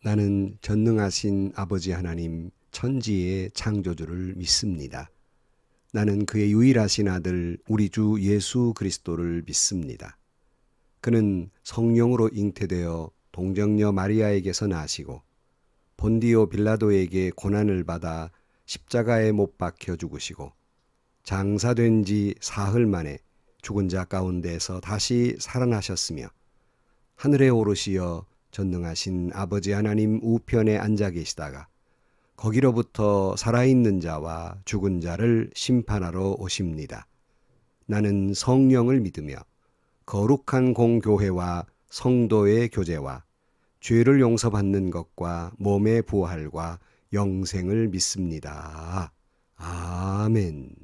나는 전능하신 아버지 하나님 천지의 창조주를 믿습니다. 나는 그의 유일하신 아들 우리 주 예수 그리스도를 믿습니다. 그는 성령으로 잉태되어 동정녀 마리아에게서 나시고 본디오 빌라도에게 고난을 받아 십자가에 못 박혀 죽으시고 장사된 지 사흘 만에 죽은 자 가운데서 다시 살아나셨으며 하늘에 오르시어 전능하신 아버지 하나님 우편에 앉아 계시다가 거기로부터 살아있는 자와 죽은 자를 심판하러 오십니다. 나는 성령을 믿으며 거룩한 공교회와 성도의 교제와 죄를 용서받는 것과 몸의 부활과 영생을 믿습니다. 아멘.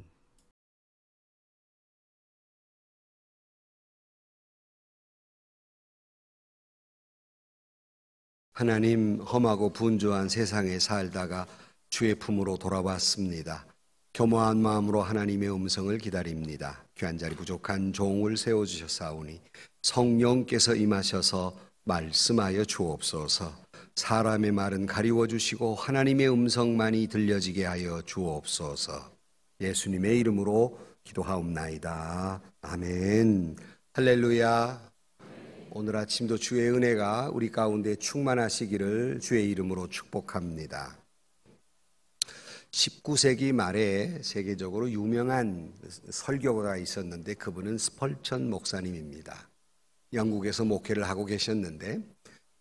하나님, 험하고 분주한 세상에 살다가 주의 품으로 돌아왔습니다. 겸허한 마음으로 하나님의 음성을 기다립니다. 귀한 자리 부족한 종을 세워주셨사오니 성령께서 임하셔서 말씀하여 주옵소서. 사람의 말은 가리워 주시고 하나님의 음성만이 들려지게 하여 주옵소서. 예수님의 이름으로 기도하옵나이다. 아멘. 할렐루야. 오늘 아침도 주의 은혜가 우리 가운데 충만하시기를 주의 이름으로 축복합니다. 19세기 말에 세계적으로 유명한 설교가가 있었는데 그분은 스펄전 목사님입니다. 영국에서 목회를 하고 계셨는데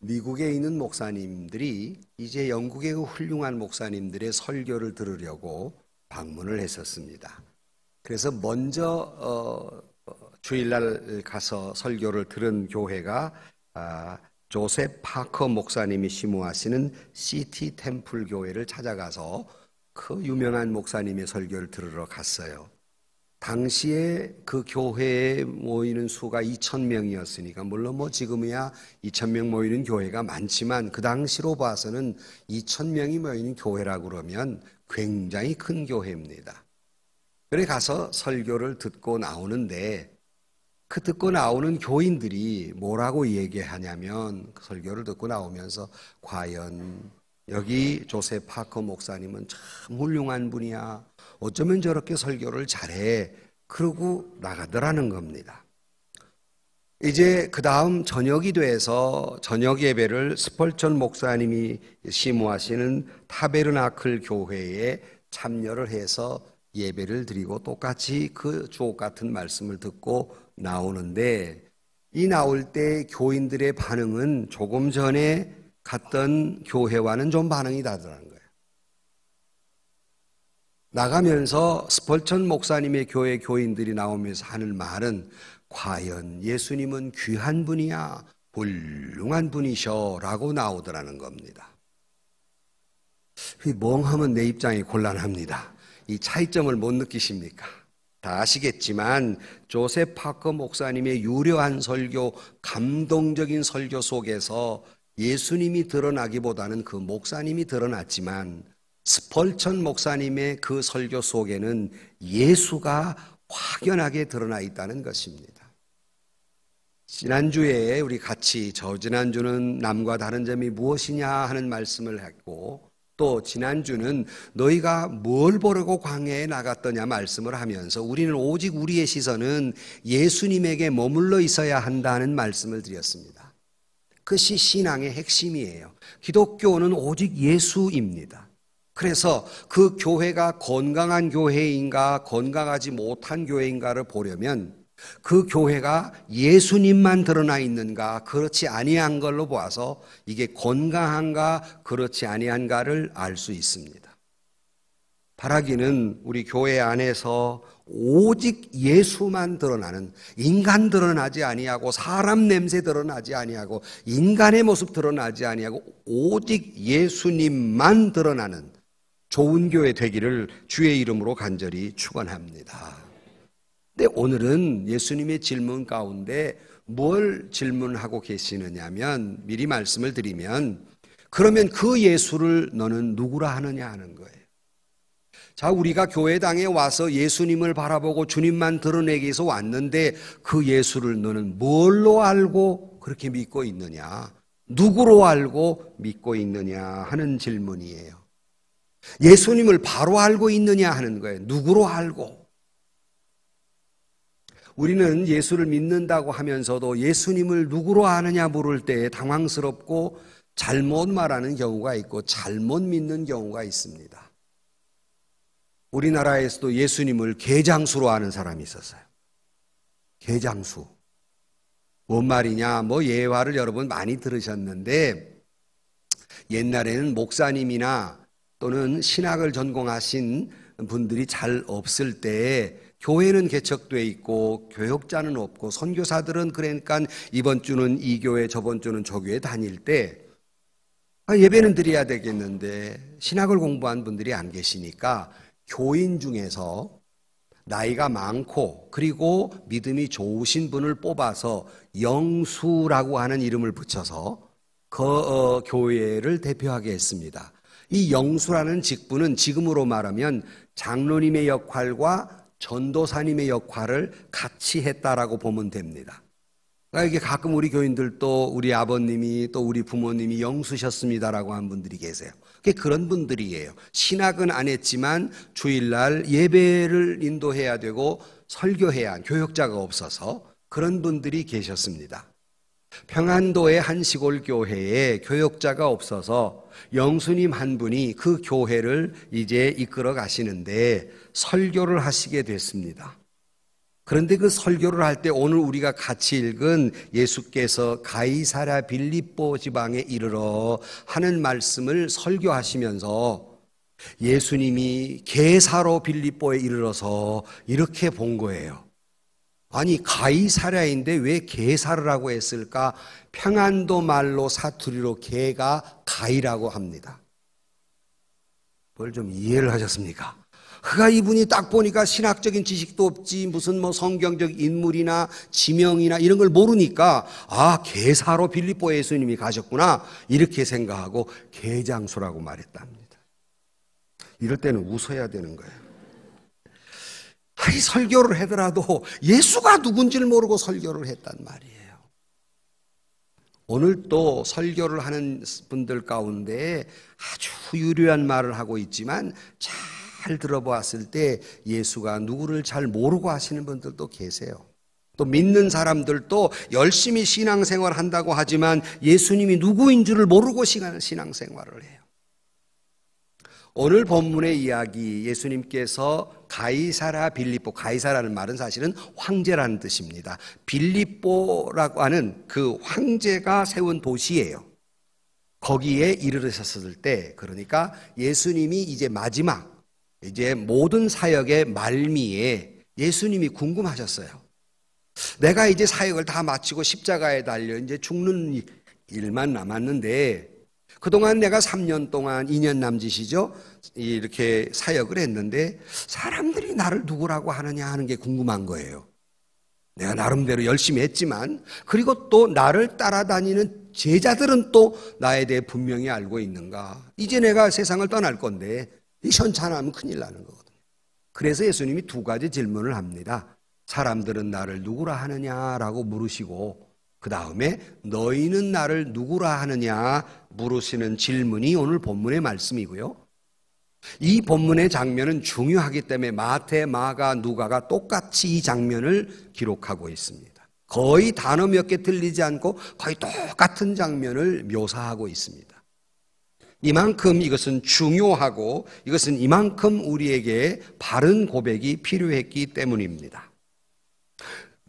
미국에 있는 목사님들이 이제 영국의 그 훌륭한 목사님들의 설교를 들으려고 방문을 했었습니다. 그래서 먼저 주일날 가서 설교를 들은 교회가 조셉 파커 목사님이 심호하시는 시티 템플 교회를 찾아가서 그 유명한 목사님의 설교를 들으러 갔어요. 당시에 그 교회에 모이는 수가 2,000명이었으니까 물론 지금이야 2,000명 모이는 교회가 많지만 그 당시로 봐서는 2,000명이 모이는 교회라고 그러면 굉장히 큰 교회입니다. 그래 가서 설교를 듣고 나오는데 그 듣고 나오는 교인들이 뭐라고 얘기하냐면 그 설교를 듣고 나오면서 과연 여기 조셉 파커 목사님은 참 훌륭한 분이야. 어쩌면 저렇게 설교를 잘해. 그러고 나가더라는 겁니다. 이제 그 다음 저녁이 돼서 저녁 예배를 스펄전 목사님이 심호하시는 타베르나클 교회에 참여를 해서 예배를 드리고 똑같이 그 주옥 같은 말씀을 듣고 나오는데 이 나올 때 교인들의 반응은 조금 전에 갔던 교회와는 좀 반응이 다르다는 거예요. 나가면서 스펄전 목사님의 교회 교인들이 나오면서 하는 말은 과연 예수님은 귀한 분이야, 훌륭한 분이셔 라고 나오더라는 겁니다. 멍하면 내 입장이 곤란합니다. 이 차이점을 못 느끼십니까? 다 아시겠지만 조셉 파커 목사님의 유려한 설교, 감동적인 설교 속에서 예수님이 드러나기보다는 그 목사님이 드러났지만 스펄전 목사님의 그 설교 속에는 예수가 확연하게 드러나 있다는 것입니다. 지난주에 우리 같이 저지난주는 남과 다른 점이 무엇이냐 하는 말씀을 했고 또 지난주는 너희가 뭘 보려고 광야에 나갔더냐 말씀을 하면서 우리는 오직 우리의 시선은 예수님에게 머물러 있어야 한다는 말씀을 드렸습니다. 그것이 신앙의 핵심이에요. 기독교는 오직 예수입니다. 그래서 그 교회가 건강한 교회인가 건강하지 못한 교회인가를 보려면 그 교회가 예수님만 드러나 있는가 그렇지 아니한 걸로 보아서 이게 건강한가 그렇지 아니한가를 알 수 있습니다. 바라기는 우리 교회 안에서 오직 예수만 드러나는, 인간 드러나지 아니하고 사람 냄새 드러나지 아니하고 인간의 모습 드러나지 아니하고 오직 예수님만 드러나는 좋은 교회 되기를 주의 이름으로 간절히 축원합니다. 근데 오늘은 예수님의 질문 가운데 뭘 질문하고 계시느냐면 미리 말씀을 드리면 그러면 그 예수를 너는 누구라 하느냐 하는 거예요. 자, 우리가 교회당에 와서 예수님을 바라보고 주님만 드러내기 위해서 왔는데 그 예수를 너는 뭘로 알고 그렇게 믿고 있느냐? 누구로 알고 믿고 있느냐 하는 질문이에요. 예수님을 바로 알고 있느냐 하는 거예요. 누구로 알고. 우리는 예수를 믿는다고 하면서도 예수님을 누구로 아느냐 물을 때 당황스럽고 잘못 말하는 경우가 있고 잘못 믿는 경우가 있습니다. 우리나라에서도 예수님을 개장수로 아는 사람이 있었어요. 개장수. 뭔 말이냐? 예화를 여러분 많이 들으셨는데 옛날에는 목사님이나 또는 신학을 전공하신 분들이 잘 없을 때 교회는 개척돼 있고 교역자는 없고 선교사들은 그러니까 이번 주는 이 교회 저번 주는 저 교회 다닐 때 예배는 드려야 되겠는데 신학을 공부한 분들이 안 계시니까 교인 중에서 나이가 많고 그리고 믿음이 좋으신 분을 뽑아서 영수라고 하는 이름을 붙여서 그 교회를 대표하게 했습니다. 이 영수라는 직분은 지금으로 말하면 장로님의 역할과 전도사님의 역할을 같이 했다라고 보면 됩니다. 그러니까 이게 가끔 우리 교인들도 우리 아버님이 또 우리 부모님이 영수셨습니다라고 하는 분들이 계세요. 그런 분들이에요. 신학은 안 했지만 주일날 예배를 인도해야 되고 설교해야 한 교역자가 없어서 그런 분들이 계셨습니다. 평안도의 한 시골 교회에 교역자가 없어서 영수님 한 분이 그 교회를 이제 이끌어 가시는데 설교를 하시게 됐습니다. 그런데 그 설교를 할 때 오늘 우리가 같이 읽은 예수께서 가이사랴 빌립보 지방에 이르러 하는 말씀을 설교하시면서 예수님이 게사로 빌립보에 이르러서 이렇게 본 거예요. 아니 가이사랴인데 왜 게사를 하고 했을까? 평안도 말로 사투리로 게가 가이라고 합니다. 뭘 좀 이해를 하셨습니까? 그가 이분이 딱 보니까 신학적인 지식도 없지 무슨 성경적 인물이나 지명이나 이런 걸 모르니까 게사로 빌립보 예수님이 가셨구나 이렇게 생각하고 게장수라고 말했답니다. 이럴 때는 웃어야 되는 거예요. 설교를 하더라도 예수가 누군지를 모르고 설교를 했단 말이에요. 오늘 또 설교를 하는 분들 가운데 아주 유려한 말을 하고 있지만 잘 들어보았을 때 예수가 누구를 잘 모르고 하시는 분들도 계세요. 또 믿는 사람들도 열심히 신앙생활 한다고 하지만 예수님이 누구인 줄을 모르고 신앙생활을 해요. 오늘 본문의 이야기 예수님께서 가이사랴 빌립보, 가이사라는 말은 사실은 황제라는 뜻입니다. 빌립보라고 하는 그 황제가 세운 도시예요. 거기에 이르르셨을 때 그러니까 예수님이 이제 마지막 이제 모든 사역의 말미에 예수님이 궁금하셨어요. 내가 이제 사역을 다 마치고 십자가에 달려 이제 죽는 일만 남았는데 그동안 내가 3년 동안 2년 남짓이죠. 이렇게 사역을 했는데 사람들이 나를 누구라고 하느냐 하는 게 궁금한 거예요. 내가 나름대로 열심히 했지만 그리고 또 나를 따라다니는 제자들은 또 나에 대해 분명히 알고 있는가. 이제 내가 세상을 떠날 건데 이 현찬하면 큰일 나는 거거든요. 그래서 예수님이 두 가지 질문을 합니다. 사람들은 나를 누구라 하느냐라고 물으시고 그 다음에 너희는 나를 누구라 하느냐 물으시는 질문이 오늘 본문의 말씀이고요. 이 본문의 장면은 중요하기 때문에 마태, 마가, 누가가 똑같이 이 장면을 기록하고 있습니다. 거의 단어 몇 개 틀리지 않고 거의 똑같은 장면을 묘사하고 있습니다. 이만큼 이것은 중요하고 이것은 이만큼 우리에게 바른 고백이 필요했기 때문입니다.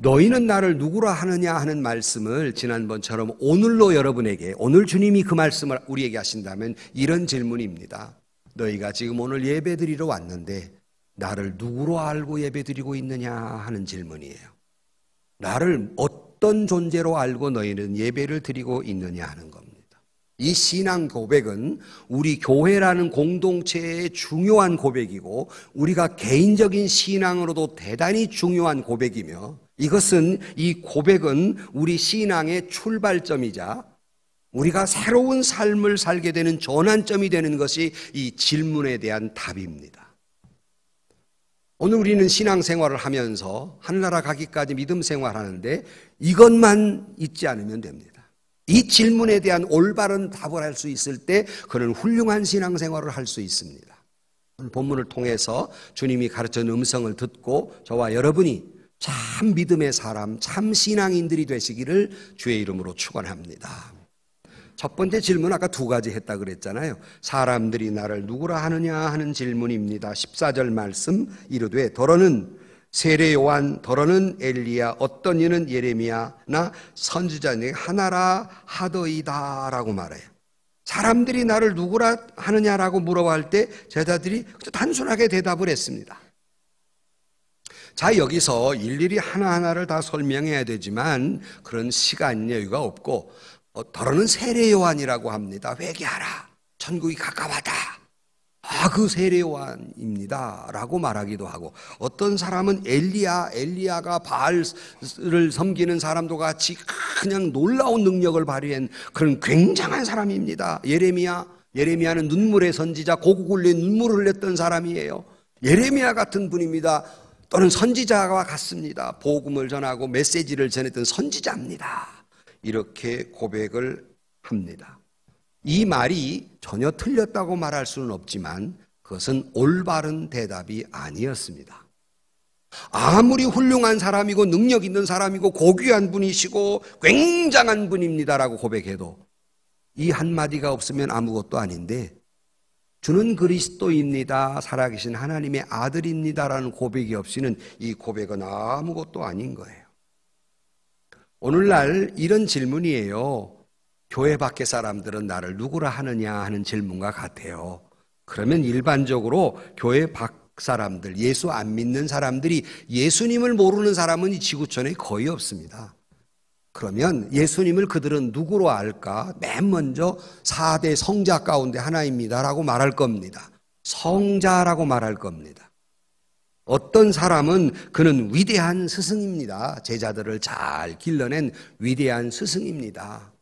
너희는 나를 누구라 하느냐 하는 말씀을 지난번처럼 오늘로 여러분에게 오늘 주님이 그 말씀을 우리에게 하신다면 이런 질문입니다. 너희가 지금 오늘 예배드리러 왔는데 나를 누구로 알고 예배드리고 있느냐 하는 질문이에요. 나를 어떤 존재로 알고 너희는 예배를 드리고 있느냐 하는 겁니다. 이 신앙 고백은 우리 교회라는 공동체의 중요한 고백이고 우리가 개인적인 신앙으로도 대단히 중요한 고백이며 이것은 이 고백은 우리 신앙의 출발점이자 우리가 새로운 삶을 살게 되는 전환점이 되는 것이 이 질문에 대한 답입니다. 오늘 우리는 신앙생활을 하면서 하늘나라 가기까지 믿음 생활하는데 이것만 잊지 않으면 됩니다. 이 질문에 대한 올바른 답을 할 수 있을 때 그는 훌륭한 신앙생활을 할 수 있습니다. 오늘 본문을 통해서 주님이 가르친 음성을 듣고 저와 여러분이 참 믿음의 사람, 참 신앙인들이 되시기를 주의 이름으로 축원합니다. 첫 번째 질문 아까 두 가지 했다 그랬잖아요. 사람들이 나를 누구라 하느냐 하는 질문입니다. 14절 말씀 이르되 더러는 세례 요한, 더러는 엘리야, 어떤 이는 예레미야나 선지자 중에 하나라 하더이다 라고 말해요. 사람들이 나를 누구라 하느냐라고 물어볼 때 제자들이 단순하게 대답을 했습니다. 자, 여기서 일일이 하나하나를 다 설명해야 되지만 그런 시간 여유가 없고 더러는 세례 요한이라고 합니다. 회개하라, 천국이 가까웠다. 그 세례 요한입니다 라고 말하기도 하고, 어떤 사람은 엘리야가 바알을 섬기는 사람도 같이 그냥 놀라운 능력을 발휘한 그런 굉장한 사람입니다. 예레미야는 눈물의 선지자, 고국 흘려 눈물을 흘렸던 사람이에요. 예레미야 같은 분입니다. 또는 선지자와 같습니다. 복음을 전하고 메시지를 전했던 선지자입니다. 이렇게 고백을 합니다. 이 말이 전혀 틀렸다고 말할 수는 없지만 그것은 올바른 대답이 아니었습니다. 아무리 훌륭한 사람이고 능력 있는 사람이고 고귀한 분이시고 굉장한 분입니다라고 고백해도 이 한마디가 없으면 아무것도 아닌데, 주는 그리스도입니다, 살아계신 하나님의 아들입니다라는 고백이 없이는 이 고백은 아무것도 아닌 거예요. 오늘날 이런 질문이에요. 교회 밖의 사람들은 나를 누구라 하느냐 하는 질문과 같아요. 그러면 일반적으로 교회 밖 사람들, 예수 안 믿는 사람들이 예수님을 모르는 사람은 이 지구촌에 거의 없습니다. 그러면 예수님을 그들은 누구로 알까? 맨 먼저 4대 성자 가운데 하나입니다라고 말할 겁니다. 성자라고 말할 겁니다. 어떤 사람은 그는 위대한 스승입니다. 제자들을 잘 길러낸 위대한 스승입니다.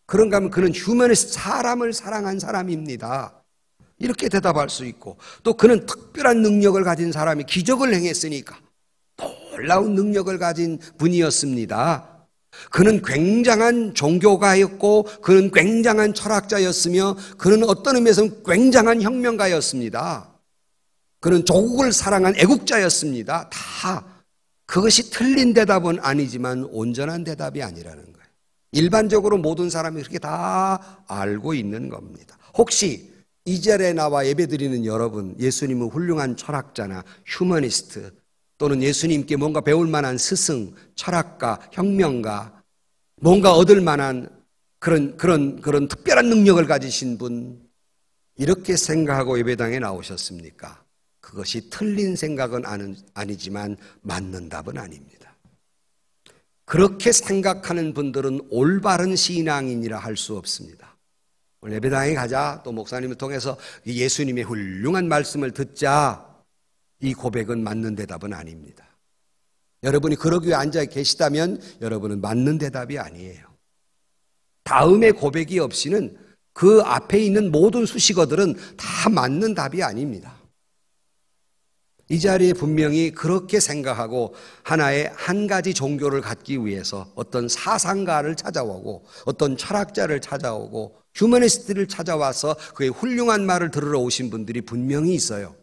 그런가 하면 그는 휴머니스트, 사람을 사랑한 사람입니다. 이렇게 대답할 수 있고, 또 그는 특별한 능력을 가진 사람이 기적을 행했으니까 놀라운 능력을 가진 분이었습니다. 그는 굉장한 종교가였고 그는 굉장한 철학자였으며 그는 어떤 의미에서는 굉장한 혁명가였습니다. 그는 조국을 사랑한 애국자였습니다. 다 그것이 틀린 대답은 아니지만 온전한 대답이 아니라는 거예요. 일반적으로 모든 사람이 그렇게 다 알고 있는 겁니다. 혹시 이 자리에 나와 예배드리는 여러분, 예수님은 훌륭한 철학자나 휴머니스트 또는 예수님께 뭔가 배울 만한 스승, 철학가, 혁명가, 뭔가 얻을 만한 그런 특별한 능력을 가지신 분, 이렇게 생각하고 예배당에 나오셨습니까? 그것이 틀린 생각은 아니지만 맞는 답은 아닙니다. 그렇게 생각하는 분들은 올바른 신앙인이라 할 수 없습니다. 오늘 예배당에 가자, 또 목사님을 통해서 예수님의 훌륭한 말씀을 듣자, 이 고백은 맞는 대답은 아닙니다. 여러분이 그러기 위해 앉아 계시다면 여러분은 맞는 대답이 아니에요. 다음의 고백이 없이는 그 앞에 있는 모든 수식어들은 다 맞는 답이 아닙니다. 이 자리에 분명히 그렇게 생각하고 하나의 한 가지 종교를 갖기 위해서 어떤 사상가를 찾아오고 어떤 철학자를 찾아오고 휴머니스트를 찾아와서 그의 훌륭한 말을 들으러 오신 분들이 분명히 있어요.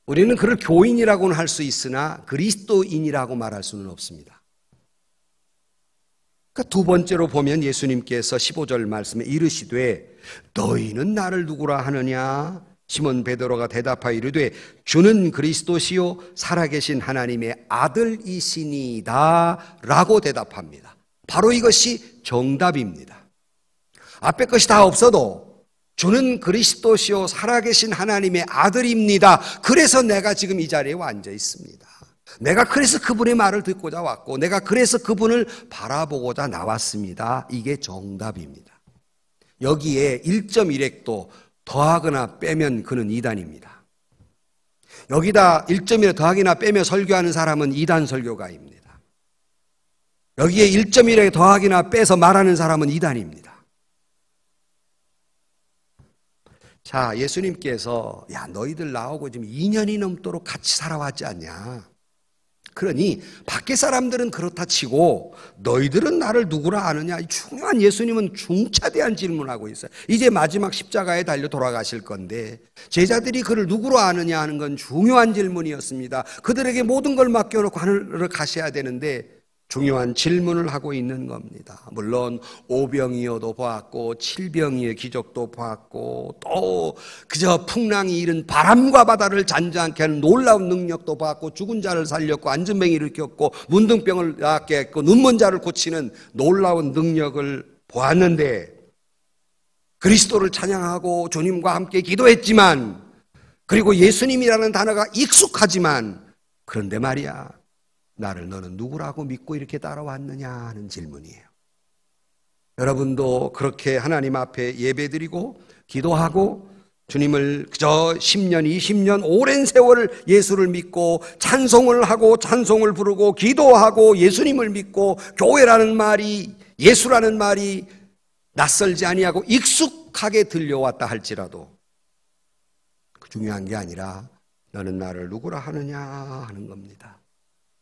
우리는 그를 교인이라고는 할 수 있으나 그리스도인이라고 말할 수는 없습니다. 그러니까 두 번째로 보면 예수님께서 15절 말씀에 이르시되 너희는 나를 누구라 하느냐? 시몬 베드로가 대답하여 이르되 주는 그리스도시요 살아계신 하나님의 아들이시니이다 라고 대답합니다. 바로 이것이 정답입니다. 앞에 것이 다 없어도 주는 그리스도시요 살아계신 하나님의 아들입니다. 그래서 내가 지금 이 자리에 앉아 있습니다. 내가 그래서 그분의 말을 듣고자 왔고 내가 그래서 그분을 바라보고자 나왔습니다. 이게 정답입니다. 여기에 1.1획도 더하거나 빼면 그는 이단입니다. 여기다 1.1에 더하기나 빼며 설교하는 사람은 이단 설교가입니다. 여기에 1.1에 더하기나 빼서 말하는 사람은 이단입니다. 자, 예수님께서 야 너희들 나오고 지금 2년이 넘도록 같이 살아왔지 않냐? 그러니 밖에 사람들은 그렇다 치고 너희들은 나를 누구라 아느냐? 이 중요한 예수님은 중차대한 질문하고 있어요. 이제 마지막 십자가에 달려 돌아가실 건데 제자들이 그를 누구로 아느냐 하는 건 중요한 질문이었습니다. 그들에게 모든 걸 맡겨놓고 하늘을 가셔야 되는데 중요한 질문을 하고 있는 겁니다. 물론 오병이어도 보았고 칠병이의 기적도 보았고 또 그저 풍랑이 일은 바람과 바다를 잔잔케 하는 놀라운 능력도 보았고 죽은 자를 살렸고 안전병이를 일으켰고 문둥병을 낫게 했고 눈먼 자를 고치는 놀라운 능력을 보았는데 그리스도를 찬양하고 주님과 함께 기도했지만 그리고 예수님이라는 단어가 익숙하지만 그런데 말이야 나를 너는 누구라고 믿고 이렇게 따라왔느냐 하는 질문이에요. 여러분도 그렇게 하나님 앞에 예배드리고 기도하고 주님을 그저 10년, 20년 오랜 세월을 예수를 믿고 찬송을 하고 찬송을 부르고 기도하고 예수님을 믿고 교회라는 말이 예수라는 말이 낯설지 아니하고 익숙하게 들려왔다 할지라도 중요한 게 아니라 너는 나를 누구라 하느냐 하는 겁니다.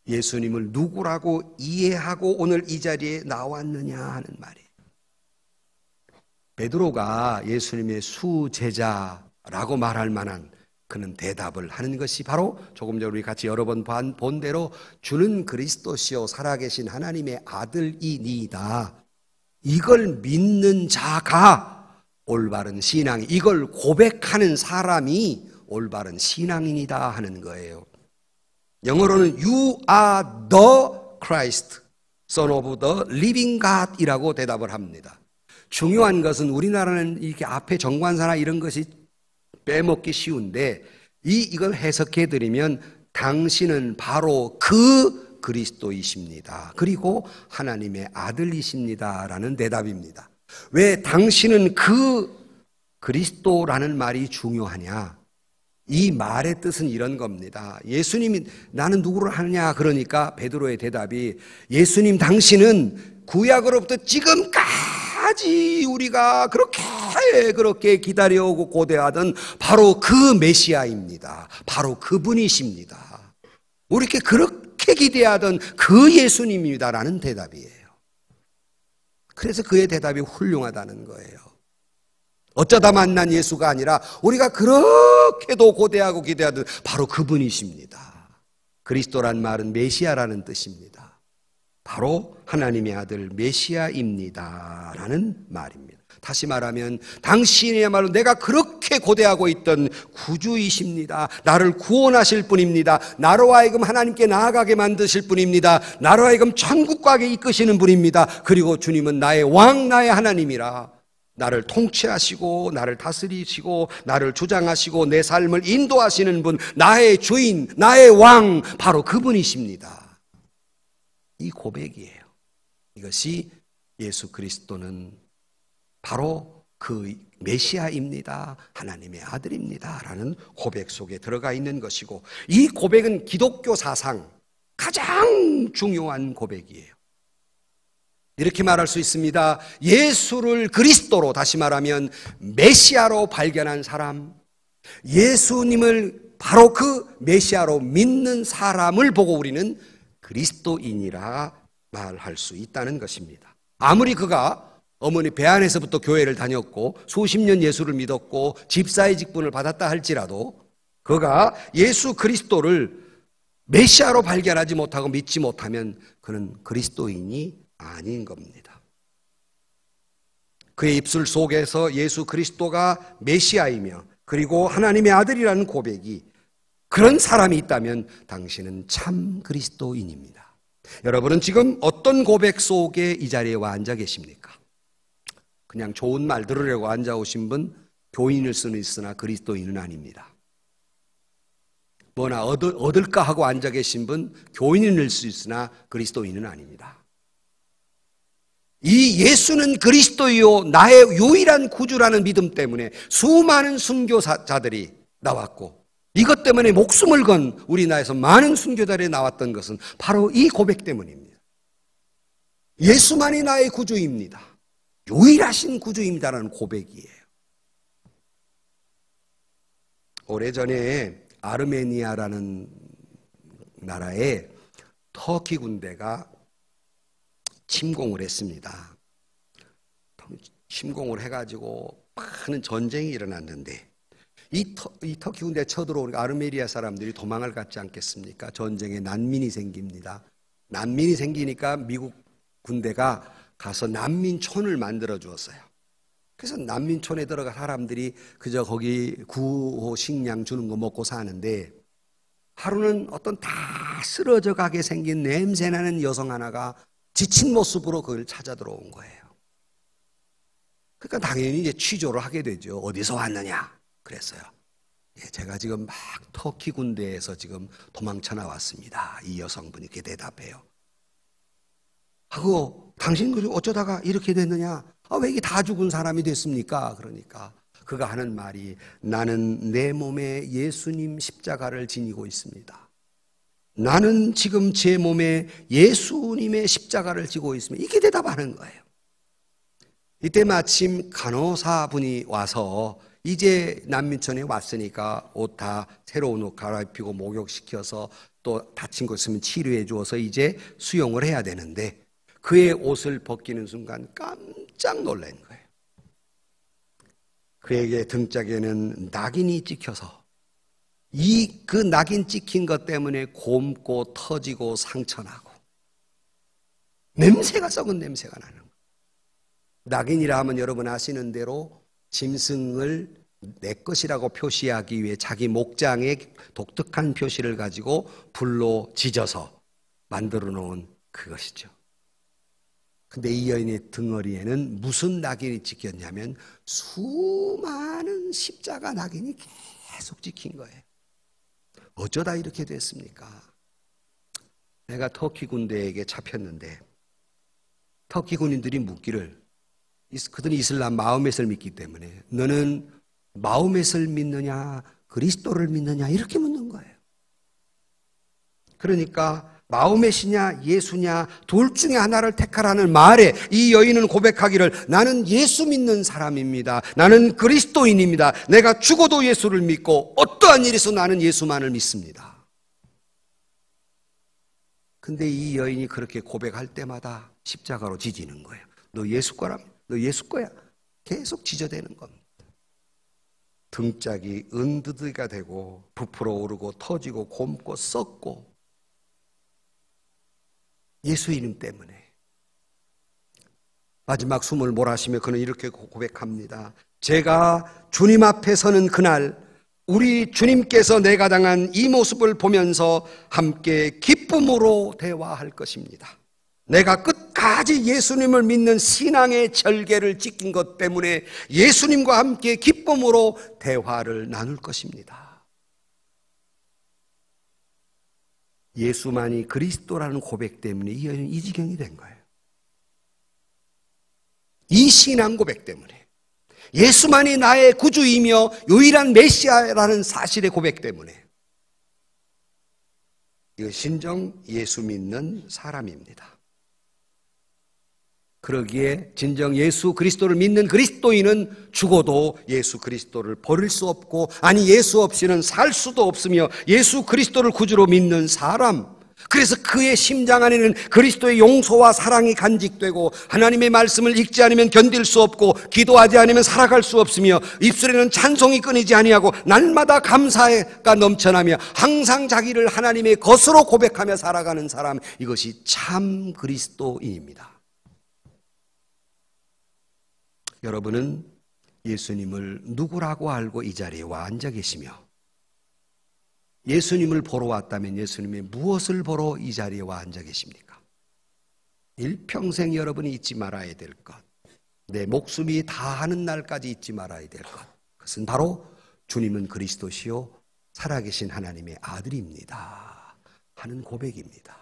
예수님을 누구라고 이해하고 오늘 이 자리에 나왔느냐 하는 말이에요. 베드로가 예수님의 수제자라고 말할 만한 그는 대답을 하는 것이 바로 조금 전 우리 같이 여러 번 본 대로 주는 그리스도시요 살아계신 하나님의 아들이니이다. 이걸 믿는 자가 올바른 신앙이 이걸 고백하는 사람이 올바른 신앙인이다 하는 거예요. 영어로는 You are the Christ, Son of the Living God 이라고 대답을 합니다. 중요한 것은 우리나라는 이렇게 앞에 정관사나 이런 것이 빼먹기 쉬운데 이걸 해석해 드리면 당신은 바로 그 그리스도이십니다. 그리고 하나님의 아들이십니다. 라는 대답입니다. 왜 당신은 그 그리스도라는 말이 중요하냐? 이 말의 뜻은 이런 겁니다. 예수님이 나는 누구를 하느냐 그러니까 베드로의 대답이 예수님 당신은 구약으로부터 지금까지 우리가 그렇게 기다려오고 고대하던 바로 그 메시아입니다. 바로 그분이십니다. 우리 그렇게 기대하던 그 예수님입니다라는 대답이에요. 그래서 그의 대답이 훌륭하다는 거예요. 어쩌다 만난 예수가 아니라 우리가 그렇게도 고대하고 기대하던 바로 그분이십니다. 그리스도란 말은 메시아라는 뜻입니다. 바로 하나님의 아들 메시아입니다 라는 말입니다. 다시 말하면 당신이야말로 내가 그렇게 고대하고 있던 구주이십니다. 나를 구원하실 분입니다. 나로 하여금 하나님께 나아가게 만드실 분입니다. 나로 하여금 천국 가게 이끄시는 분입니다. 그리고 주님은 나의 왕 나의 하나님이라 나를 통치하시고 나를 다스리시고 나를 주장하시고 내 삶을 인도하시는 분, 나의 주인, 나의 왕, 바로 그분이십니다. 이 고백이에요. 이것이 예수 그리스도는 바로 그 메시아입니다. 하나님의 아들입니다. 라는 고백 속에 들어가 있는 것이고 이 고백은 기독교 사상 가장 중요한 고백이에요. 이렇게 말할 수 있습니다. 예수를 그리스도로 다시 말하면 메시아로 발견한 사람, 예수님을 바로 그 메시아로 믿는 사람을 보고 우리는 그리스도인이라 말할 수 있다는 것입니다. 아무리 그가 어머니 배 안에서부터 교회를 다녔고 수십 년 예수를 믿었고 집사의 직분을 받았다 할지라도 그가 예수 그리스도를 메시아로 발견하지 못하고 믿지 못하면 그는 그리스도인이 아닌 겁니다. 그의 입술 속에서 예수 그리스도가 메시아이며 그리고 하나님의 아들이라는 고백이 그런 사람이 있다면 당신은 참 그리스도인입니다. 여러분은 지금 어떤 고백 속에 이 자리에 와 앉아 계십니까? 그냥 좋은 말 들으려고 앉아오신 분 교인일 수는 있으나 그리스도인은 아닙니다. 뭐나 얻을까 하고 앉아 계신 분 교인일 수 있으나 그리스도인은 아닙니다. 이 예수는 그리스도요 나의 유일한 구주라는 믿음 때문에 수많은 순교자들이 나왔고 이것 때문에 목숨을 건 우리나라에서 많은 순교자들이 나왔던 것은 바로 이 고백 때문입니다. 예수만이 나의 구주입니다. 유일하신 구주입니다라는 고백이에요. 오래전에 아르메니아라는 나라에 터키 군대가 침공을 했습니다. 침공을 해가지고 많은 전쟁이 일어났는데 이 터키 군대에 쳐들어오니까 아르메니아 사람들이 도망을 갔지 않겠습니까? 전쟁에 난민이 생깁니다. 난민이 생기니까 미국 군대가 가서 난민촌을 만들어 주었어요. 그래서 난민촌에 들어가 사람들이 그저 거기 구호 식량 주는 거 먹고 사는데 하루는 어떤 다 쓰러져 가게 생긴 냄새나는 여성 하나가 지친 모습으로 그걸 찾아 들어온 거예요. 그러니까 당연히 이제 취조를 하게 되죠. 어디서 왔느냐? 그랬어요. 예, 제가 지금 막 터키 군대에서 지금 도망쳐 나왔습니다. 이 여성분이 이렇게 대답해요. 하고 당신 어쩌다가 이렇게 됐느냐? 왜 이게 다 죽은 사람이 됐습니까? 그러니까 그가 하는 말이 나는 내 몸에 예수님 십자가를 지니고 있습니다. 나는 지금 제 몸에 예수님의 십자가를 지고 있습니다. 이렇게 대답하는 거예요. 이때 마침 간호사분이 와서 이제 난민촌에 왔으니까 옷 다 새로운 옷 갈아입히고 목욕시켜서 또 다친 거 있으면 치료해 주어서 이제 수용을 해야 되는데 그의 옷을 벗기는 순간 깜짝 놀란 거예요. 그에게 등짝에는 낙인이 찍혀서 그 낙인 찍힌 것 때문에 곪고 터지고 상처나고 냄새가 썩은 냄새가 나는 거예요. 낙인이라 하면 여러분 아시는 대로 짐승을 내 것이라고 표시하기 위해 자기 목장에 독특한 표시를 가지고 불로 지져서 만들어 놓은 그것이죠. 근데 이 여인의 등허리에는 무슨 낙인이 찍혔냐면 수많은 십자가 낙인이 계속 찍힌 거예요. 어쩌다 이렇게 됐습니까? 내가 터키 군대에게 잡혔는데 터키 군인들이 묻기를 그들은 이슬람 마호멧을 믿기 때문에 너는 마호멧을 믿느냐 그리스도를 믿느냐 이렇게 묻는 거예요. 그러니까 마호멧이냐 예수냐 둘 중에 하나를 택하라는 말에 이 여인은 고백하기를 나는 예수 믿는 사람입니다. 나는 그리스도인입니다. 내가 죽어도 예수를 믿고 어떠한 일이 있어도 나는 예수만을 믿습니다. 근데 이 여인이 그렇게 고백할 때마다 십자가로 지지는 거예요. 너 예수 거라며? 너 예수 거야? 계속 지저대는 겁니다. 등짝이 은두드가 되고 부풀어 오르고 터지고 곪고 썩고 예수 이름 때문에 마지막 숨을 몰아쉬며 그는 이렇게 고백합니다. 제가 주님 앞에 서는 그날 우리 주님께서 내가 당한 이 모습을 보면서 함께 기쁨으로 대화할 것입니다. 내가 끝까지 예수님을 믿는 신앙의 절개를 지킨 것 때문에 예수님과 함께 기쁨으로 대화를 나눌 것입니다. 예수만이 그리스도라는 고백 때문에 이 여인은 이 지경이 된 거예요. 이 신앙 고백 때문에 예수만이 나의 구주이며 유일한 메시아라는 사실의 고백 때문에 이거 진정 예수 믿는 사람입니다. 그러기에 진정 예수 그리스도를 믿는 그리스도인은 죽어도 예수 그리스도를 버릴 수 없고 아니 예수 없이는 살 수도 없으며 예수 그리스도를 구주로 믿는 사람, 그래서 그의 심장 안에는 그리스도의 용서와 사랑이 간직되고 하나님의 말씀을 읽지 않으면 견딜 수 없고 기도하지 않으면 살아갈 수 없으며 입술에는 찬송이 끊이지 아니하고 날마다 감사가 넘쳐나며 항상 자기를 하나님의 것으로 고백하며 살아가는 사람, 이것이 참 그리스도인입니다. 여러분은 예수님을 누구라고 알고 이 자리에 와 앉아 계시며 예수님을 보러 왔다면 예수님의 무엇을 보러 이 자리에 와 앉아 계십니까? 일평생 여러분이 잊지 말아야 될 것, 내 목숨이 다하는 날까지 잊지 말아야 될 것, 그것은 바로 주님은 그리스도시요 살아계신 하나님의 아들입니다 하는 고백입니다.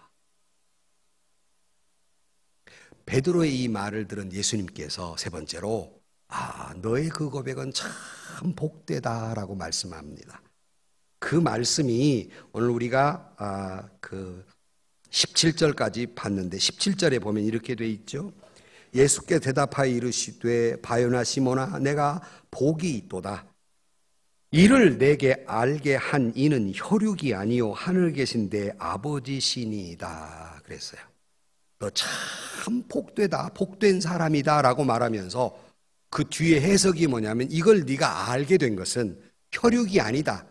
베드로의 이 말을 들은 예수님께서 세 번째로 너의 그 고백은 참 복되다라고 말씀합니다. 그 말씀이 오늘 우리가 그 17절까지 봤는데 17절에 보면 이렇게 돼 있죠. 예수께 대답하여 이르시되 바요나 시몬아 내가 복이 있도다. 이를 내게 알게 한 이는 혈육이 아니요 하늘 계신 내 아버지시니이다 그랬어요. 너 참 복되다, 복된 사람이다 라고 말하면서 그 뒤에 해석이 뭐냐면 이걸 네가 알게 된 것은 혈육이 아니다.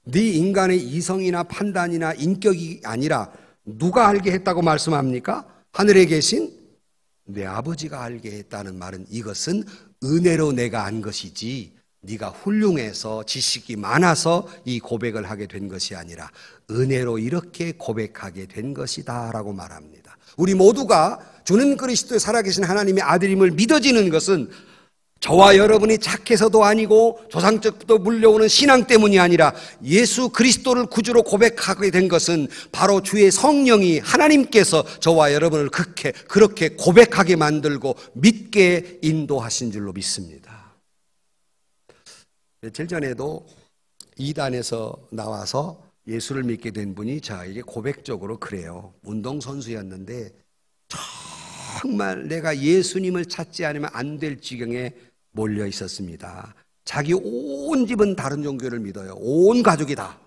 네 인간의 이성이나 판단이나 인격이 아니라 누가 알게 했다고 말씀합니까? 하늘에 계신 내 아버지가 알게 했다는 말은 이것은 은혜로 내가 안 것이지 네가 훌륭해서 지식이 많아서 이 고백을 하게 된 것이 아니라 은혜로 이렇게 고백하게 된 것이다 라고 말합니다. 우리 모두가 주는 그리스도의 살아계신 하나님의 아들임을 믿어지는 것은 저와 여러분이 착해서도 아니고 조상적부터 물려오는 신앙 때문이 아니라 예수 그리스도를 구주로 고백하게 된 것은 바로 주의 성령이 하나님께서 저와 여러분을 그렇게 고백하게 만들고 믿게 인도하신 줄로 믿습니다. 며칠 전에도 이단에서 나와서 예수를 믿게 된 분이 저에게 고백적으로 그래요. 운동선수였는데 정말 내가 예수님을 찾지 않으면 안 될 지경에 몰려 있었습니다. 자기 온 집은 다른 종교를 믿어요. 온 가족이 다.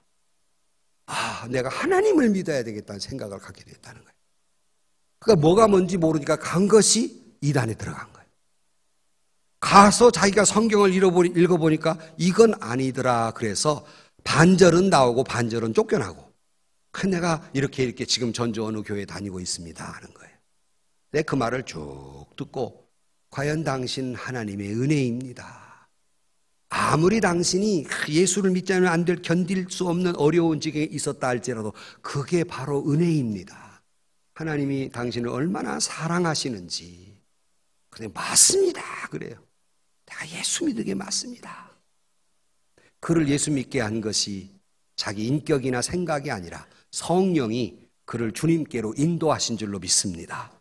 내가 하나님을 믿어야 되겠다는 생각을 갖게 됐다는 거예요. 그러니까 뭐가 뭔지 모르니까 간 것이 이단에 들어간 거예요. 가서 자기가 성경을 읽어보니까 이건 아니더라. 그래서 반절은 나오고 반절은 쫓겨나고. 내가 이렇게 지금 전주 어느 교회 다니고 있습니다 하는 거예요. 내 그 말을 쭉 듣고 과연 당신 하나님의 은혜입니다. 아무리 당신이 예수를 믿지 않으면 안 될 견딜 수 없는 어려운 지경에 있었다 할지라도 그게 바로 은혜입니다. 하나님이 당신을 얼마나 사랑하시는지. 그래 맞습니다. 그래요. 내가 예수 믿으게 맞습니다. 그를 예수 믿게 한 것이 자기 인격이나 생각이 아니라 성령이 그를 주님께로 인도하신 줄로 믿습니다.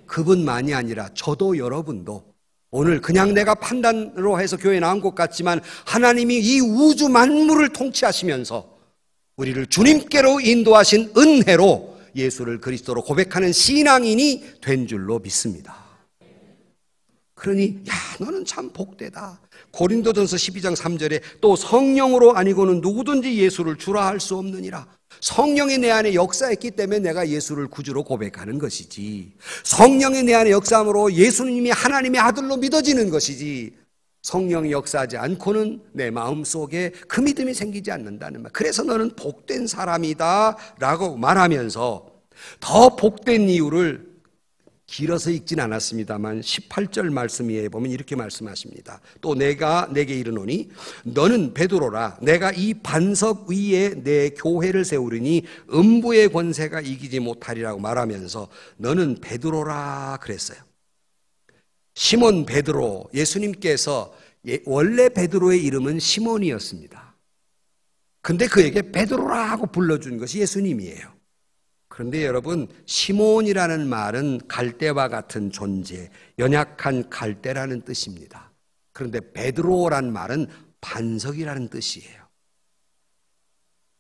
그분만이 아니라 저도 여러분도 오늘 그냥 내가 판단으로 해서 교회에 나온 것 같지만 하나님이 이 우주 만물을 통치하시면서 우리를 주님께로 인도하신 은혜로 예수를 그리스도로 고백하는 신앙인이 된 줄로 믿습니다. 그러니 너는 참 복되다. 고린도전서 12장 3절에 또 성령으로 아니고는 누구든지 예수를 주라 할 수 없느니라. 성령이 내 안에 역사했기 때문에 내가 예수를 구주로 고백하는 것이지, 성령이 내 안에 역사함으로 예수님이 하나님의 아들로 믿어지는 것이지, 성령이 역사하지 않고는 내 마음속에 그 믿음이 생기지 않는다는 말. 그래서 너는 복된 사람이다 라고 말하면서 더 복된 이유를 길어서 읽진 않았습니다만 18절 말씀 위에 보면 이렇게 말씀하십니다. 또 내가 내게 이르노니 너는 베드로라. 내가 이 반석 위에 내 교회를 세우리니 음부의 권세가 이기지 못하리라고 말하면서 너는 베드로라 그랬어요. 시몬 베드로, 예수님께서 원래 베드로의 이름은 시몬이었습니다. 근데 그에게 베드로라 하고 불러준 것이 예수님이에요. 그런데 여러분, 시몬이라는 말은 갈대와 같은 존재, 연약한 갈대라는 뜻입니다. 그런데 베드로란 말은 반석이라는 뜻이에요.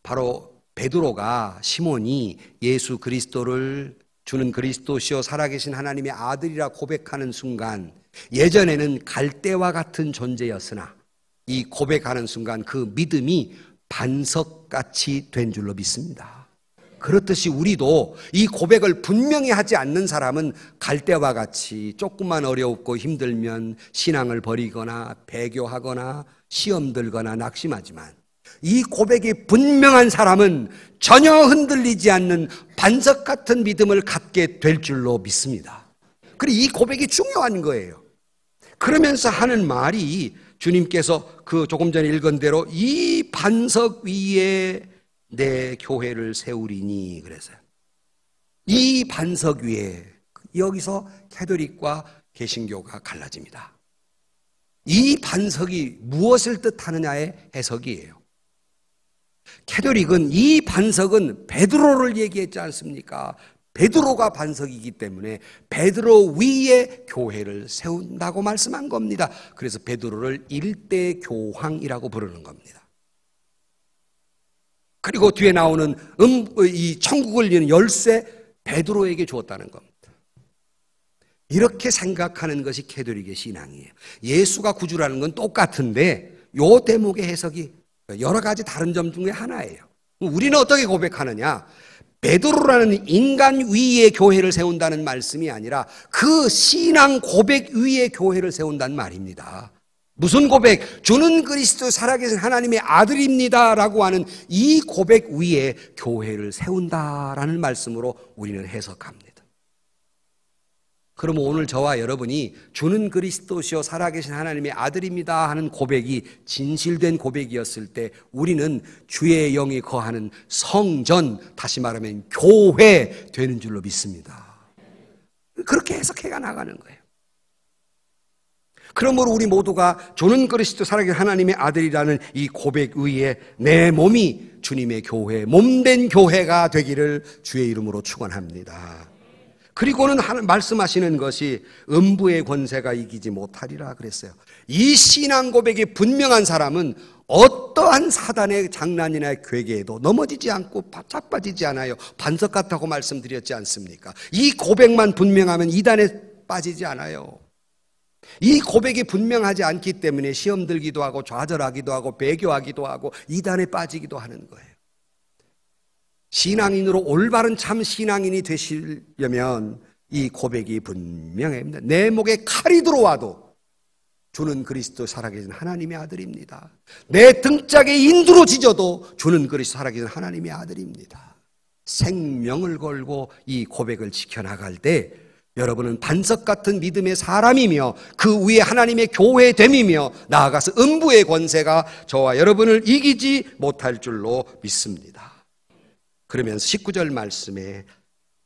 바로 베드로가, 시몬이 예수 그리스도를 주는 그리스도시요 살아계신 하나님의 아들이라 고백하는 순간, 예전에는 갈대와 같은 존재였으나 이 고백하는 순간 그 믿음이 반석같이 된 줄로 믿습니다. 그렇듯이 우리도 이 고백을 분명히 하지 않는 사람은 갈대와 같이 조금만 어렵고 힘들면 신앙을 버리거나 배교하거나 시험 들거나 낙심하지만, 이 고백이 분명한 사람은 전혀 흔들리지 않는 반석 같은 믿음을 갖게 될 줄로 믿습니다. 그리고 이 고백이 중요한 거예요. 그러면서 하는 말이 주님께서 그 조금 전에 읽은 대로 이 반석 위에 내 교회를 세우리니 그래서요. 이 반석 위에, 여기서 캐톨릭과 개신교가 갈라집니다. 이 반석이 무엇을 뜻하느냐의 해석이에요. 캐톨릭은 이 반석은 베드로를 얘기했지 않습니까? 베드로가 반석이기 때문에 베드로 위에 교회를 세운다고 말씀한 겁니다. 그래서 베드로를 일대 교황이라고 부르는 겁니다. 그리고 뒤에 나오는 이 천국을 여는 열쇠 베드로에게 주었다는 겁니다. 이렇게 생각하는 것이 캐톨릭의 신앙이에요. 예수가 구주라는 건 똑같은데 요 대목의 해석이 여러 가지 다른 점 중에 하나예요. 우리는 어떻게 고백하느냐? 베드로라는 인간 위에 교회를 세운다는 말씀이 아니라 그 신앙 고백 위에 교회를 세운다는 말입니다. 무슨 고백? 주는 그리스도 살아계신 하나님의 아들입니다 라고 하는 이 고백 위에 교회를 세운다라는 말씀으로 우리는 해석합니다. 그러면 오늘 저와 여러분이 주는 그리스도시요 살아계신 하나님의 아들입니다 하는 고백이 진실된 고백이었을 때 우리는 주의 영이 거하는 성전, 다시 말하면 교회 되는 줄로 믿습니다. 그렇게 해석해가 나가는 거예요. 그러므로 우리 모두가 주는 그리스도 살아계신 하나님의 아들이라는 이 고백 위에 내 몸이 주님의 교회, 몸된 교회가 되기를 주의 이름으로 축원합니다. 그리고는 말씀하시는 것이 음부의 권세가 이기지 못하리라 그랬어요. 이 신앙 고백이 분명한 사람은 어떠한 사단의 장난이나 괴계에도 넘어지지 않고 자빠지지 않아요. 반석 같다고 말씀드렸지 않습니까? 이 고백만 분명하면 이단에 빠지지 않아요. 이 고백이 분명하지 않기 때문에 시험 들기도 하고 좌절하기도 하고 배교하기도 하고 이단에 빠지기도 하는 거예요. 신앙인으로 올바른 참 신앙인이 되시려면 이 고백이 분명해야 합니다. 내 목에 칼이 들어와도 주는 그리스도 살아계신 하나님의 아들입니다. 내 등짝에 인두로 찢어도 주는 그리스도 살아계신 하나님의 아들입니다. 생명을 걸고 이 고백을 지켜나갈 때 여러분은 반석 같은 믿음의 사람이며 그 위에 하나님의 교회됨이며 나아가서 음부의 권세가 저와 여러분을 이기지 못할 줄로 믿습니다. 그러면서 19절 말씀에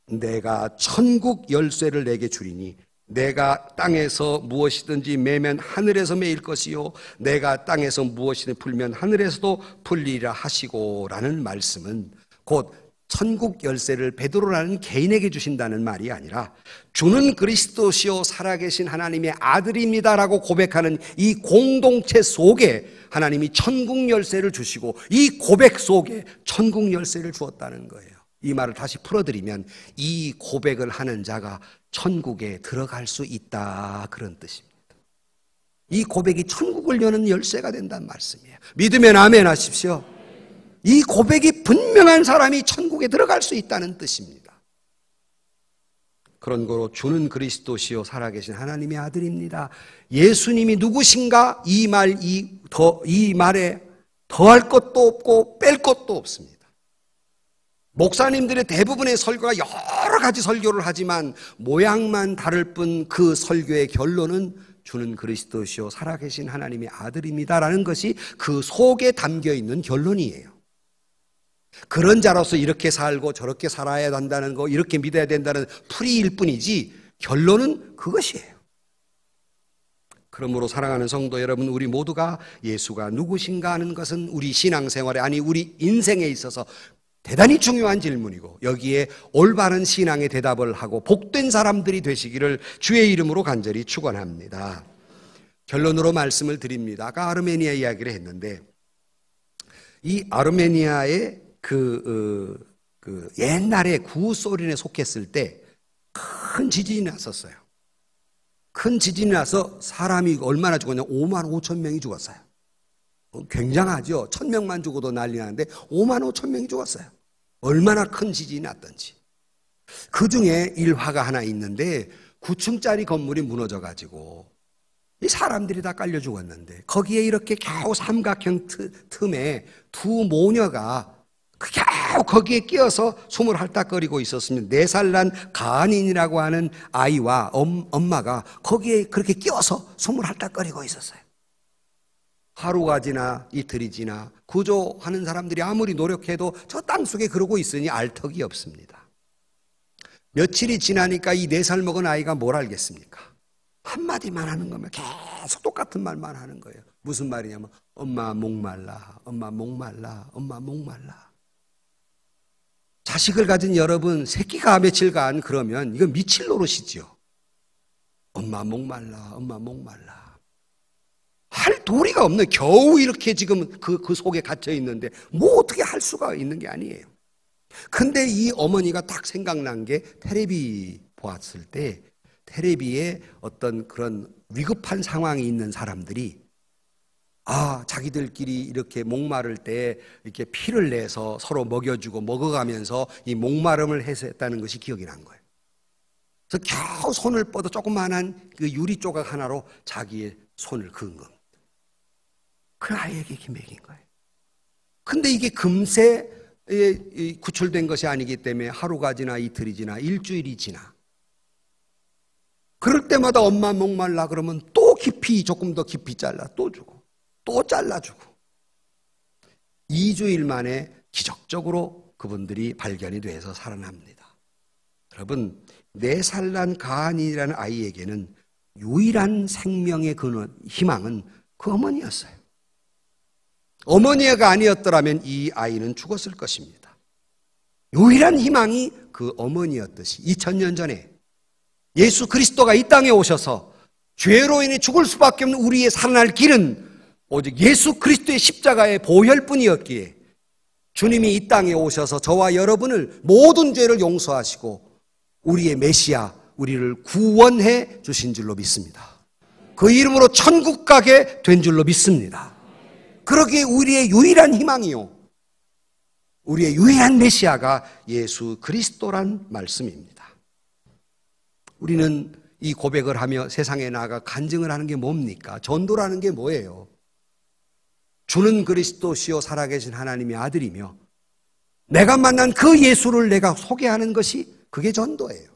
내가 천국 열쇠를 내게 주리니 내가 땅에서 무엇이든지 매면 하늘에서 매일 것이요 내가 땅에서 무엇이든지 풀면 하늘에서도 풀리리라 하시고 라는 말씀은 곧 천국 열쇠를 베드로라는 개인에게 주신다는 말이 아니라 주는 그리스도시요 살아계신 하나님의 아들입니다라고 고백하는 이 공동체 속에 하나님이 천국 열쇠를 주시고 이 고백 속에 천국 열쇠를 주었다는 거예요. 이 말을 다시 풀어드리면 이 고백을 하는 자가 천국에 들어갈 수 있다 그런 뜻입니다. 이 고백이 천국을 여는 열쇠가 된다는 말씀이에요. 믿으면 아멘 하십시오. 이 고백이 분명한 사람이 천국에 들어갈 수 있다는 뜻입니다. 그런 거로 주는 그리스도시요 살아계신 하나님의 아들입니다. 예수님이 누구신가? 이 말에 더할 것도 없고 뺄 것도 없습니다. 목사님들의 대부분의 설교가 여러 가지 설교를 하지만 모양만 다를 뿐 그 설교의 결론은 주는 그리스도시요 살아계신 하나님의 아들입니다라는 것이 그 속에 담겨 있는 결론이에요. 그런 자로서 이렇게 살고 저렇게 살아야 한다는 거, 이렇게 믿어야 된다는 풀이일 뿐이지 결론은 그것이에요. 그러므로 사랑하는 성도 여러분, 우리 모두가 예수가 누구신가 하는 것은 우리 신앙생활에, 아니 우리 인생에 있어서 대단히 중요한 질문이고 여기에 올바른 신앙의 대답을 하고 복된 사람들이 되시기를 주의 이름으로 간절히 축원합니다. 결론으로 말씀을 드립니다. 아까 아르메니아 이야기를 했는데 이 아르메니아의 옛날에 구소련에 속했을 때 큰 지진이 났었어요. 큰 지진이 나서 사람이 얼마나 죽었냐? 5만 5천 명이 죽었어요. 굉장하죠. 1,000명만 죽어도 난리 나는데 5만 5천 명이 죽었어요. 얼마나 큰 지진이 났던지. 그 중에 일화가 하나 있는데 9층짜리 건물이 무너져가지고 이 사람들이 다 깔려 죽었는데 거기에 이렇게 겨우 삼각형 틈에 두 모녀가 겨우 거기에 끼어서 숨을 헐떡거리고 있었으면 4살 난 가한인이라고 하는 아이와 엄마가 거기에 그렇게 끼어서 숨을 헐떡거리고 있었어요. 하루가 지나 이틀이 지나 구조하는 사람들이 아무리 노력해도 저 땅속에 그러고 있으니 알 턱이 없습니다. 며칠이 지나니까 이 4살 먹은 아이가 뭘 알겠습니까? 한마디만 하는 거면 계속 똑같은 말만 하는 거예요. 무슨 말이냐면 엄마 목말라, 엄마 목말라, 엄마 목말라. 자식을 가진 여러분, 새끼가 며칠간 그러면 이건 미칠 노릇이지요. 엄마 목말라, 엄마 목말라. 할 도리가 없네. 겨우 이렇게 지금 그 속에 갇혀 있는데 뭐 어떻게 할 수가 있는 게 아니에요. 근데 이 어머니가 딱 생각난 게 테레비 보았을 때 테레비에 어떤 그런 위급한 상황이 있는 사람들이 자기들끼리 이렇게 목마를 때 이렇게 피를 내서 서로 먹여주고 먹어가면서 이 목마름을 해소했다는 것이 기억이 난 거예요. 그래서 겨우 손을 뻗어 조그만한 그 유리 조각 하나로 자기의 손을 그은 겁니다. 그 아이에게 기맥인 거예요. 근데 이게 금세 구출된 것이 아니기 때문에 하루가 지나 이틀이 지나 일주일이 지나 그럴 때마다 엄마 목말라 그러면 또 깊이 조금 더 깊이 잘라 또 주고 또 잘라주고 2주일 만에 기적적으로 그분들이 발견이 돼서 살아납니다. 여러분 4살 난 가한이라는 아이에게는 유일한 생명의 근원, 희망은 그 어머니였어요. 어머니가 아니었더라면 이 아이는 죽었을 것입니다. 유일한 희망이 그 어머니였듯이 2000년 전에 예수 그리스도가 이 땅에 오셔서 죄로 인해 죽을 수밖에 없는 우리의 살아날 길은 오직 예수 그리스도의 십자가의 보혈뿐이었기에 주님이 이 땅에 오셔서 저와 여러분을 모든 죄를 용서하시고 우리의 메시아, 우리를 구원해 주신 줄로 믿습니다. 그 이름으로 천국 가게 된 줄로 믿습니다. 그러기에 우리의 유일한 희망이요, 우리의 유일한 메시아가 예수 그리스도란 말씀입니다. 우리는 이 고백을 하며 세상에 나아가 간증을 하는 게 뭡니까? 전도라는 게 뭐예요? 주는 그리스도시요 살아계신 하나님의 아들이며 내가 만난 그 예수를 내가 소개하는 것이 그게 전도예요.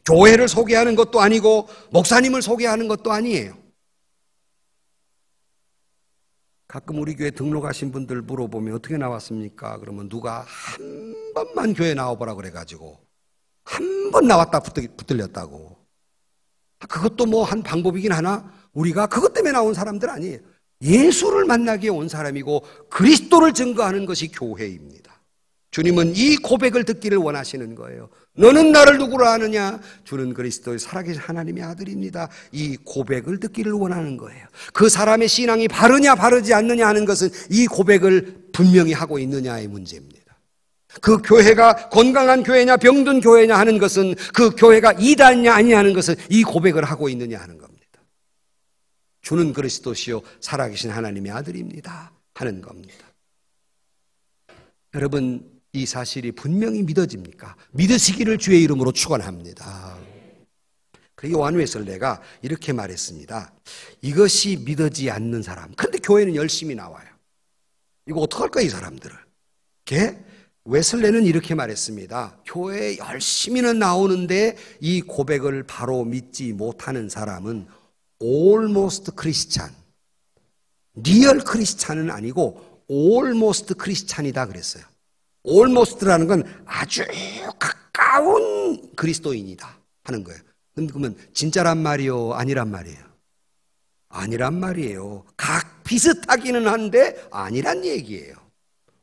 교회를 소개하는 것도 아니고 목사님을 소개하는 것도 아니에요. 가끔 우리 교회 등록하신 분들 물어보면 어떻게 나왔습니까? 그러면 누가 한 번만 교회 나와보라 그래가지고 한 번 나왔다 붙들렸다고. 그것도 뭐 한 방법이긴 하나 우리가 그것 때문에 나온 사람들 아니에요. 예수를 만나기에 온 사람이고 그리스도를 증거하는 것이 교회입니다. 주님은 이 고백을 듣기를 원하시는 거예요. 너는 나를 누구로 아느냐? 주는 그리스도의 살아계신 하나님의 아들입니다. 이 고백을 듣기를 원하는 거예요. 그 사람의 신앙이 바르냐 바르지 않느냐 하는 것은 이 고백을 분명히 하고 있느냐의 문제입니다. 그 교회가 건강한 교회냐 병든 교회냐 하는 것은 그 교회가 이단이냐 아니냐 하는 것은 이 고백을 하고 있느냐 하는 겁니다. 주는 그리스도시요 살아계신 하나님의 아들입니다 하는 겁니다. 여러분 이 사실이 분명히 믿어집니까? 믿으시기를 주의 이름으로 축원합니다. 그리고 요한 웨슬레가 이렇게 말했습니다. 이것이 믿어지지 않는 사람. 그런데 교회는 열심히 나와요. 이거 어떡할까 이 사람들을. 웨슬레는 이렇게 말했습니다. 교회에 열심히는 나오는데 이 고백을 바로 믿지 못하는 사람은 almost Christian, 리얼 크리스찬은 아니고 almost 크리스찬이다 그랬어요. almost라는 건 아주 가까운 그리스도인이다 하는 거예요. 그러면 진짜란 말이요? 아니란 말이에요? 아니란 말이에요. 비슷하기는 한데 아니란 얘기예요.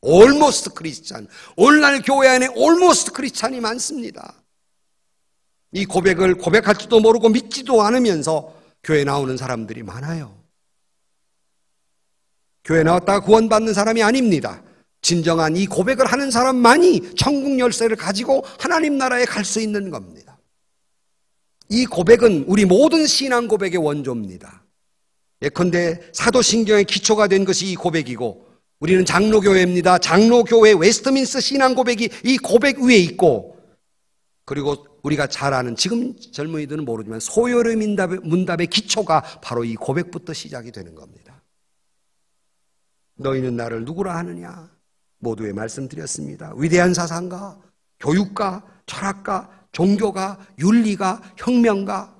almost 크리스찬. 오늘날 교회 안에 almost 크리스찬이 많습니다. 이 고백을 고백할 줄도 모르고 믿지도 않으면서 교회 나오는 사람들이 많아요. 교회 나왔다가 구원받는 사람이 아닙니다. 진정한 이 고백을 하는 사람만이 천국 열쇠를 가지고 하나님 나라에 갈 수 있는 겁니다. 이 고백은 우리 모든 신앙 고백의 원조입니다. 예컨대 사도신경의 기초가 된 것이 이 고백이고 우리는 장로교회입니다. 장로교회 웨스트민스터 신앙 고백이 이 고백 위에 있고 그리고 우리가 잘 아는 지금 젊은이들은 모르지만 소요의 문답의 기초가 바로 이 고백부터 시작이 되는 겁니다. 너희는 나를 누구라 하느냐? 모두에 말씀드렸습니다. 위대한 사상가, 교육가, 철학가, 종교가, 윤리가, 혁명가.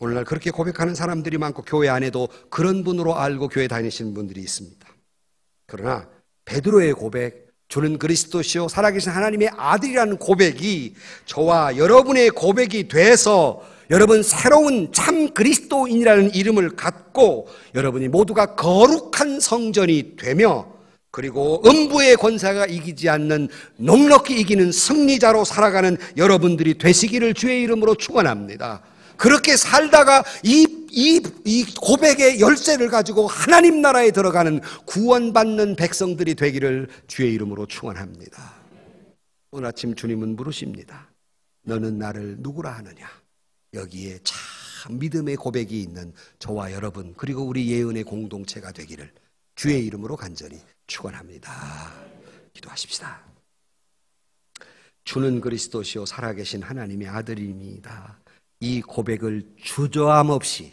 오늘날 그렇게 고백하는 사람들이 많고 교회 안에도 그런 분으로 알고 교회 다니시는 분들이 있습니다. 그러나 베드로의 고백, 주는 그리스도시요 살아계신 하나님의 아들이라는 고백이 저와 여러분의 고백이 돼서 여러분 새로운 참 그리스도인이라는 이름을 갖고 여러분이 모두가 거룩한 성전이 되며 그리고 음부의 권세가 이기지 않는 넉넉히 이기는 승리자로 살아가는 여러분들이 되시기를 주의 이름으로 축원합니다. 그렇게 살다가 이 고백의 열쇠를 가지고 하나님 나라에 들어가는 구원받는 백성들이 되기를 주의 이름으로 축원합니다. 오늘 아침 주님은 물으십니다. 너는 나를 누구라 하느냐? 여기에 참 믿음의 고백이 있는 저와 여러분 그리고 우리 예은의 공동체가 되기를 주의 이름으로 간절히 축원합니다. 기도하십시다. 주는 그리스도시요 살아계신 하나님의 아들입니다. 이 고백을 주저함 없이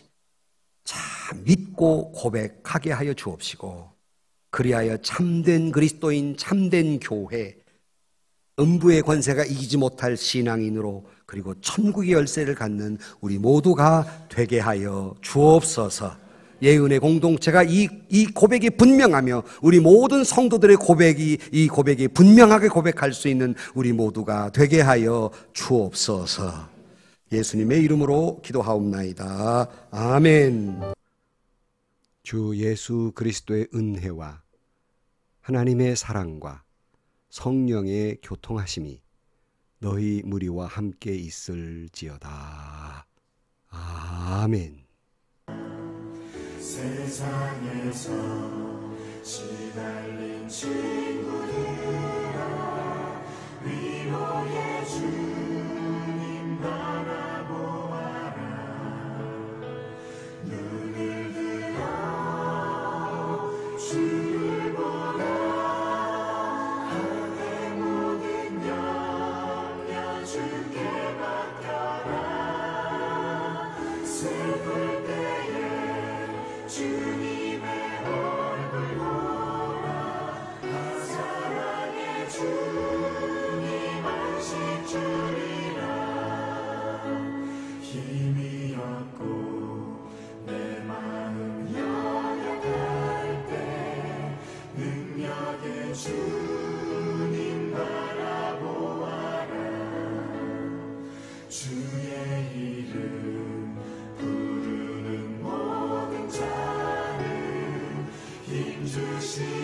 참 믿고 고백하게 하여 주옵시고 그리하여 참된 그리스도인 참된 교회 음부의 권세가 이기지 못할 신앙인으로 그리고 천국의 열쇠를 갖는 우리 모두가 되게 하여 주옵소서. 예은의 공동체가 이 고백이 분명하며 우리 모든 성도들의 이 고백이 분명하게 고백할 수 있는 우리 모두가 되게 하여 주옵소서. 예수님의 이름으로 기도하옵나이다. 아멘. 주 예수 그리스도의 은혜와 하나님의 사랑과 성령의 교통하심이 너희 무리와 함께 있을지어다. 아멘. 세상에서 시달린 친구들아 위로의 주님 바라보아라. 눈을 들어 주를 보라. 하늘의 모든 영역 주께 맡겨라. 슬플 때에 주님의 얼굴 보라. 사랑의 주님 안식 주리라. 힘이 없고 내 마음 연약할 때 능력의 주님 바라보아라. 주의 이름 부르는 모든 자는 힘주시